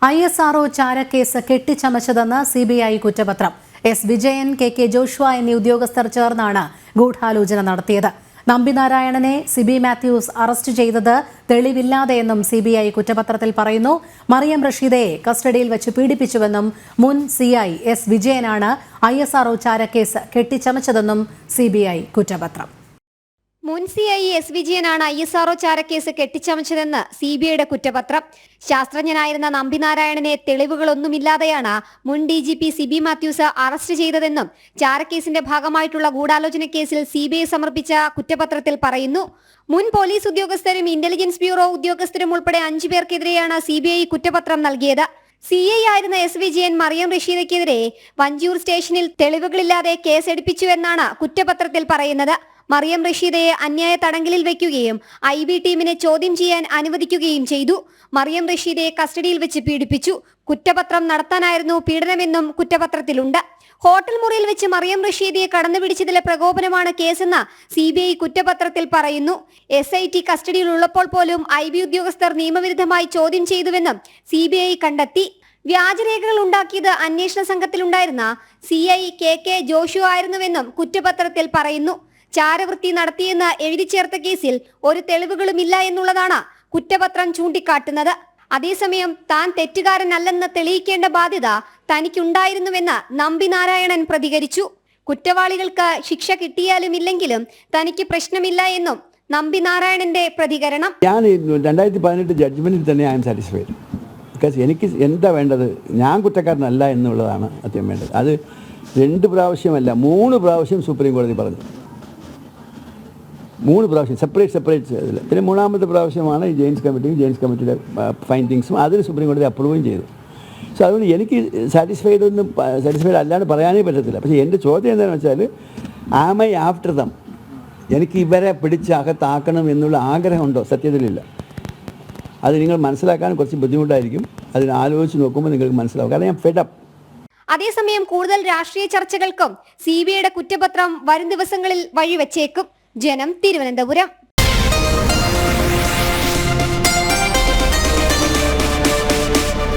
ISRO ചാരക്കേസ് കെട്ടിച്ചമച്ചതെന്ന് CBI കുറ്റപത്രം. S Vijayan, K Joshua എന്നീ ഉദ്യോഗസ്ഥർ ചേർന്നാണ് ഗൂഢാലോചന നടത്തിയത്. നമ്പിനാരായണനെ സിബി മാത്യൂസ് അറസ്റ്റ് ചെയ്തത് തെളിവില്ലാതെയെന്നും CBI കുറ്റപത്രത്തിൽ പറയുന്നു. മറിയം റഷീദയെ കസ്റ്റഡിയിൽ വെച്ച് പീഡിപ്പിച്ചുവെന്നും മുൻ CI എസ് വിജയനാണ് ISRO ചാരക്കേസ് കെട്ടിച്ചമച്ചതെന്നും CBI കുറ്റപത്രം. മുൻ CI എസ് വിജയനാണ് ISRO ചാരക്കേസ് കെട്ടിച്ചമച്ചതെന്ന് CBIയുടെ കുറ്റപത്രം. ശാസ്ത്രജ്ഞനായിരുന്ന നമ്പിനാരായണനെ തെളിവുകളൊന്നുമില്ലാതെയാണ് മുൻ DGP സിബി മാത്യൂസ് അറസ്റ്റ് ചെയ്തതെന്നും ചാരക്കേസിന്റെ ഭാഗമായിട്ടുള്ള ഗൂഢാലോചന കേസിൽ CBI സമർപ്പിച്ച കുറ്റപത്രത്തിൽ പറയുന്നു. മുൻ പോലീസ് ഉദ്യോഗസ്ഥരും ഇന്റലിജൻസ് ബ്യൂറോ ഉദ്യോഗസ്ഥരും ഉൾപ്പെടെ 5 പേർക്കെതിരെയാണ് CBI കുറ്റപത്രം നൽകിയത്. CI ആയിരുന്ന എസ് വിജയൻ മറിയം റഷീദയ്ക്കെതിരെ വഞ്ചിയൂർ സ്റ്റേഷനിൽ തെളിവുകളില്ലാതെ കേസെടുപ്പിച്ചുവെന്നാണ് കുറ്റപത്രത്തിൽ പറയുന്നത്. മറിയം റഷീദയെ അന്യായ തടങ്കലിൽ വയ്ക്കുകയും IB ടീമിനെ ചോദ്യം ചെയ്യാൻ അനുവദിക്കുകയും ചെയ്തു. മറിയം റഷീദയെ കസ്റ്റഡിയിൽ വെച്ച് പീഡിപ്പിച്ചു. കുറ്റപത്രം നടത്താനായിരുന്നു പീഡനമെന്നും കുറ്റപത്രത്തിലുണ്ട്. ഹോട്ടൽ മുറിയിൽ വെച്ച് മറിയം റഷീദയെ കടന്നുപിടിച്ചതിലെ പ്രകോപനമാണ് കേസെന്ന് CBI കുറ്റപത്രത്തിൽ പറയുന്നു. SIT കസ്റ്റഡിയിലുള്ളപ്പോൾ പോലും IB ഉദ്യോഗസ്ഥർ നിയമവിരുദ്ധമായി ചോദ്യം ചെയ്തുവെന്നും CBI കണ്ടെത്തി. വ്യാജരേഖകൾ ഉണ്ടാക്കിയത് അന്വേഷണ സംഘത്തിലുണ്ടായിരുന്ന CI കെ ജോഷുവ ആയിരുന്നുവെന്നും കുറ്റപത്രത്തിൽ പറയുന്നു. ചാരവൃത്തി നടത്തിയെന്ന് എഴുതി ചേർത്ത കേസിൽ ഒരു തെളിവുകളുമില്ല എന്നുള്ളതാണ് കുറ്റപത്രം ചൂണ്ടിക്കാട്ടുന്നത്. അതേസമയം താൻ തെറ്റുകാരനല്ലെന്ന് തെളിയിക്കേണ്ട ബാധ്യത തനിക്കുണ്ടായിരുന്നുവെന്ന് നമ്പിനാരായണൻ പ്രതികരിച്ചു. കുറ്റവാളികൾക്ക് ശിക്ഷ കിട്ടിയാലും ഇല്ലെങ്കിലും തനിക്ക് പ്രശ്നമില്ല എന്നും നമ്പിനാരായണന്റെ പ്രതികരണം. ഞാൻ 2018 ജഡ്ജ്മെന്റിൽ തന്നെ ഐ എം സാറ്റിസ്ഫൈഡ്. ബിക്കോസ് എനിക്ക് എന്താ വേണ്ടത്, ഞാൻ കുറ്റക്കാരനല്ല എന്നുള്ളതാണ് ആദ്യം വേണ്ടത്. അത് 2 പ്രാവശ്യമല്ല 3 പ്രാവശ്യം സുപ്രീം കോടതി പറഞ്ഞു. 3 പ്രാവശ്യം സെപ്പറേറ്റ് ഇതിൽ. പിന്നെ 3ാമത്തെ പ്രാവശ്യമാണ് ഈ ജെയിംസ് കമ്മിറ്റിയുടെ ഫൈൻഡിങ്സും അതിന് സുപ്രീം കോടതി അപ്രൂവും ചെയ്തു. സോ അതുകൊണ്ട് എനിക്ക് സാറ്റിസ്ഫൈഡ് അല്ലാണ്ട് പറയാനേ പറ്റത്തില്ല. പക്ഷേ എൻ്റെ ചോദ്യം എന്താണെന്ന് വെച്ചാൽ, ആം ഐ ആഫ്റ്റർ ദം? എനിക്ക് ഇവരെ പിടിച്ച് അകത്താക്കണം എന്നുള്ള ആഗ്രഹമുണ്ടോ? സത്യത്തിലില്ല. അത് നിങ്ങൾ മനസ്സിലാക്കാൻ കുറച്ച് ബുദ്ധിമുട്ടായിരിക്കും. അതിന് ആലോചിച്ച് നോക്കുമ്പോൾ നിങ്ങൾക്ക് മനസ്സിലാവും. കാരണം ഞാൻ ഫെഡപ്പ്. അതേസമയം കൂടുതൽ രാഷ്ട്രീയ ചർച്ചകൾക്കും CBIയുടെ കുറ്റപത്രം വരും ദിവസങ്ങളിൽ വഴിവെച്ചേക്കും. ജനം, തിരുവനന്തപുരം.